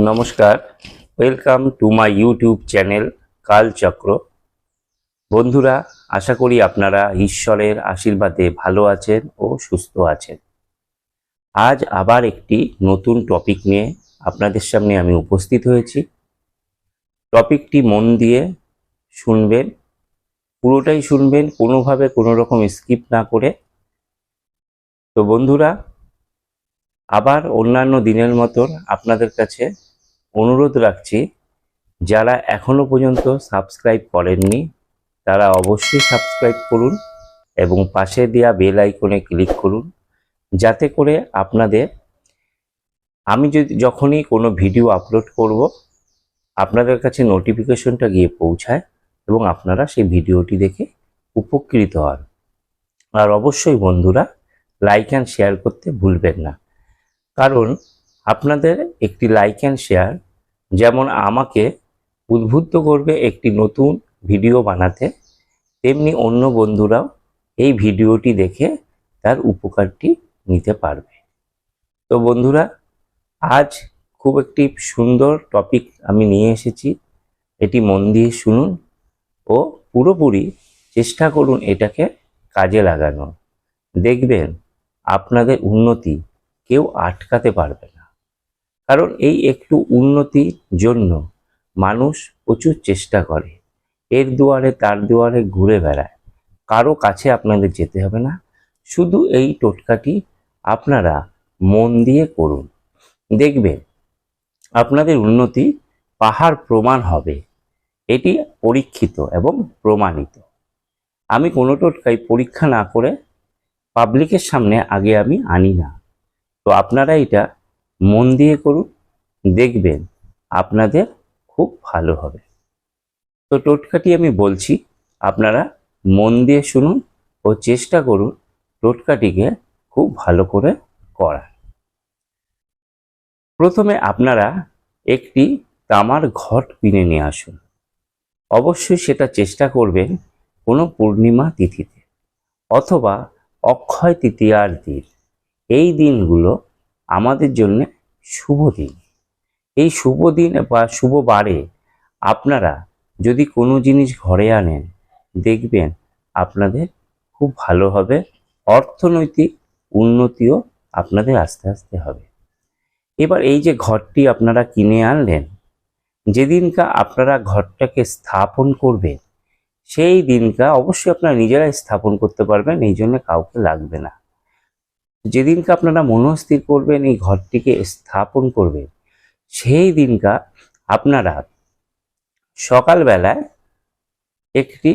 নমস্কার, welcome to my YouTube channel Kalchakra. বন্ধুরা, আশা করি আপনারা ঈশ্বরের আশীর্বাদে ভালো আছেন ও সুস্থ আছেন। আজ আবার একটি নতুন টপিক নিয়ে আপনাদের সামনে আমি উপস্থিত হয়েছি। টপিকটি মন দিয়ে শুনবেন, পুরোটাই শুনবেন, কোনোভাবে কোনো রকম স্কিপ না করে। তো বন্ধুরা, আবার অন্যান্য দিনের মতন আপনাদের কাছে অনুরোধ রাখছি, যারা এখনো পর্যন্ত সাবস্ক্রাইব করেননি তারা অবশ্যই সাবস্ক্রাইব করুন এবং পাশে দেওয়া বেল আইকনে ক্লিক করুন, যাতে করে আপনাদের আমি যখনই কোনো ভিডিও আপলোড করব আপনাদের কাছে নোটিফিকেশনটা গিয়ে পৌঁছায় এবং আপনারা সেই ভিডিওটি দেখে উপকৃত হন। আর অবশ্যই বন্ধুরা, লাইক অ্যান্ড শেয়ার করতে ভুলবেন না, কারণ আপনাদের একটি লাইক অ্যান্ড শেয়ার যেমন আমাকে উদ্বুদ্ধ করবে একটি নতুন ভিডিও বানাতে, তেমনি অন্য বন্ধুরাও এই ভিডিওটি দেখে তার উপকারটি নিতে পারবে। তো বন্ধুরা, আজ খুব একটি সুন্দর টপিক আমি নিয়ে এসেছি। এটি মন দিয়ে শুনুন ও পুরোপুরি চেষ্টা করুন এটাকে কাজে লাগানো। দেখবেন আপনাদের উন্নতি কেউ আটকাতে পারবে না, কারণ এই একটু উন্নতির জন্য মানুষ প্রচুর চেষ্টা করে, এর দুয়ারে তার দুয়ারে ঘুরে বেড়ায়। কারো কাছে আপনাদের যেতে হবে না, শুধু এই টোটকাটি আপনারা মন দিয়ে করুন। দেখবেন আপনাদের উন্নতি পাহাড় প্রমাণ হবে। এটি পরীক্ষিত এবং প্রমাণিত। আমি কোনো টোটকাই পরীক্ষা না করে পাবলিকের সামনে আগে আমি আনি না। তো আপনারা এটা মন দিয়ে করুন, দেখবেন আপনাদের খুব ভালো হবে। তো টোটকাটি আমি বলছি, আপনারা মন দিয়ে শুনুন ও চেষ্টা করুন টোটকাটিকে খুব ভালো করে করার। প্রথমে আপনারা একটি তামার ঘট কিনে নিয়ে আসুন। অবশ্যই সেটা চেষ্টা করবেন কোনো পূর্ণিমা তিথিতে অথবা অক্ষয় তৃতীয়ার দিন। এই দিনগুলো আমাদের জন্য শুভ দিন। এই শুভ দিন বা শুভ বারে আপনারা যদি কোনো জিনিস ঘরে আনেন, দেখবেন আপনাদের খুব ভালো হবে, অর্থনৈতিক উন্নতিও আপনাদের আস্তে আস্তে হবে। এবার এই যে ঘরটি আপনারা কিনে আনলেন, যেদিনকা আপনারা ঘরটাকে স্থাপন করবেন সেই দিনকা অবশ্যই আপনারা নিজেরাই স্থাপন করতে পারবেন, এই জন্য কাউকে লাগবে না। যেদিনকা আপনারা মনস্থির করবেন এই ঘরটিকে স্থাপন করবেন, সেই দিনকা আপনারা সকালবেলায় একটি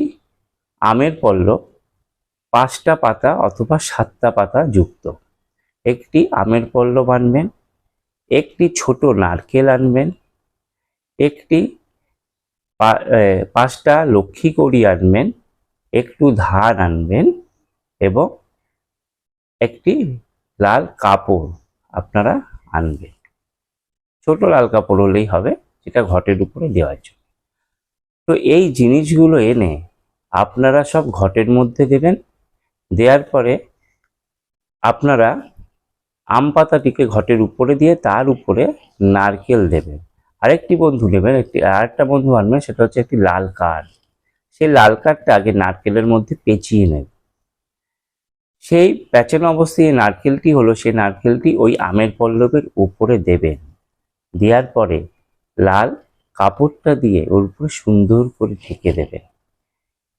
আমের পল্লব 5টা পাতা অথবা 7টা পাতা যুক্ত একটি আমের পল্লব আনবেন, একটি ছোট নারকেল আনবেন, একটি 5টা লক্ষ্মী কড়ি আনবেন, একটু ধান আনবেন এবং একটি লাল কাপড় আপনারা আনবেন। ছোট লাল কাপড় হলেই হবে, যেটা ঘটের উপরে দেওয়ার জন্য। তো এই জিনিসগুলো এনে আপনারা সব ঘটের মধ্যে দেবেন। দেওয়ার পরে আপনারা আম পাতাটিকে ঘটের উপরে দিয়ে তার উপরে নারকেল দেবেন। আরেকটি বন্ধু নেবেন, আরেকটা বন্ধু আনবেন, সেটা হচ্ছে একটি লাল কাঠ। সেই লাল কাঠটা আগে নারকেলের মধ্যে পেঁচিয়ে নেবেন। সেই প্যাঁচানো অবস্থায় নারকেলটি হলো, সেই নারকেলটি ওই আমের পল্লবের উপরে দেবেন। দেওয়ার পরে লাল কাপড়টা দিয়ে ওর উপরে সুন্দর করে ঢেকে দেবেন।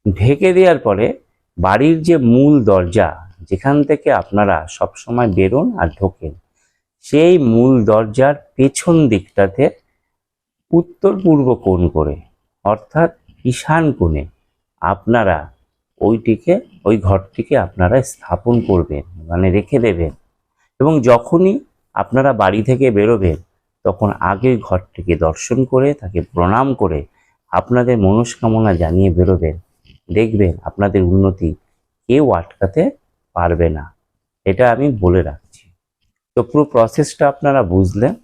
ঢেকে দেওয়ার পরে বাড়ির যে মূল দরজা, যেখান থেকে আপনারা সবসময় বেরোন আর ঢোকেন, সেই মূল দরজার পেছন দিকটাতে উত্তর পূর্ব কোণ করে, অর্থাৎ ঈশান কোণে আপনারা ওই ঘরটিকে আপনারা স্থাপন করবেন, মানে রেখে দেবেন। এবং যখনই আপনারা বাড়ি থেকে বেরোবেন, তখন আগে ঘরটিকে দর্শন করে তাকে প্রণাম করে আপনাদের মনস্কামনা জানিয়ে বেরোবেন। দেখবেন আপনাদের উন্নতি কেউ আটকাতে পারবে না, এটা আমি বলে রাখছি। তো পুরো প্রসেসটা আপনারা বুঝলেন।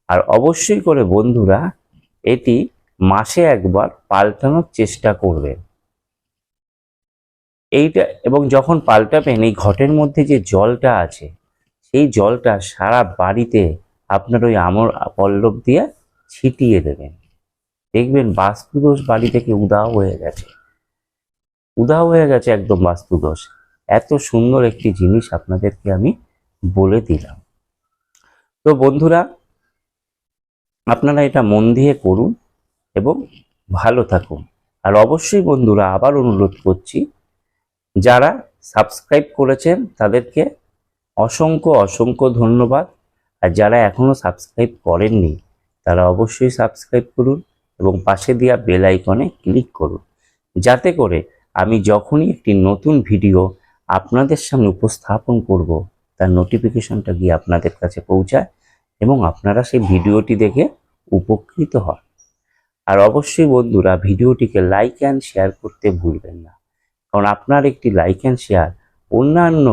আর অবশ্যই করে বন্ধুরা এটি মাসে একবার পাল্টানোর চেষ্টা করবেন এইটা। এবং যখন পাল্টাবেন, এই ঘটের মধ্যে যে জলটা আছে সেই জলটা সারা বাড়িতে আপনার ওই আমর পল্লব দিয়ে ছিটিয়ে দেবেন। দেখবেন বাস্তুদোষ বাড়ি থেকে উধাও হয়ে গেছে একদম বাস্তুদোষ। এত সুন্দর একটি জিনিস আপনাদেরকে আমি বলে দিলাম। তো বন্ধুরা, আপনারা এটা মন দিয়ে করুন এবং ভালো থাকুন। আর অবশ্যই বন্ধুরা, আবার অনুরোধ করছি, যারা সাবস্ক্রাইব করেছেন তাদেরকে অসংখ্য অসংখ্য ধন্যবাদ। আর যারা এখনো সাবস্ক্রাইব করেননি তারা অবশ্যই সাবস্ক্রাইব করুন এবং পাশে দেওয়া বেল আইকনে ক্লিক করুন, যাতে করে আমি যখনই একটি নতুন ভিডিও আপনাদের সামনে উপস্থাপন করব তার নোটিফিকেশনটা গিয়ে আপনাদের কাছে পৌঁছায় এবং আপনারা সেই ভিডিওটি দেখে উপকৃত হন। আর অবশ্যই বন্ধুরা, ভিডিওটিকে লাইক অ্যান্ড শেয়ার করতে ভুলবেন না, কারণ আপনার একটি লাইক অ্যান্ড শেয়ার অন্যান্য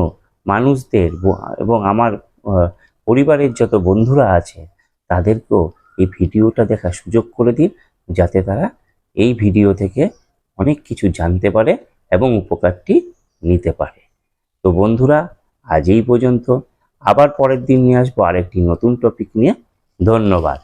মানুষদের এবং আমার পরিবারের যত বন্ধুরা আছে তাদেরকেও এই ভিডিওটা দেখার সুযোগ করে দিন, যাতে তারা এই ভিডিও থেকে অনেক কিছু জানতে পারে এবং উপকারটি নিতে পারে। তো বন্ধুরা, আজ এই পর্যন্ত। আবার পরের দিন নিয়ে আসবো আরেকটি নতুন টপিক নিয়ে। ধন্যবাদ।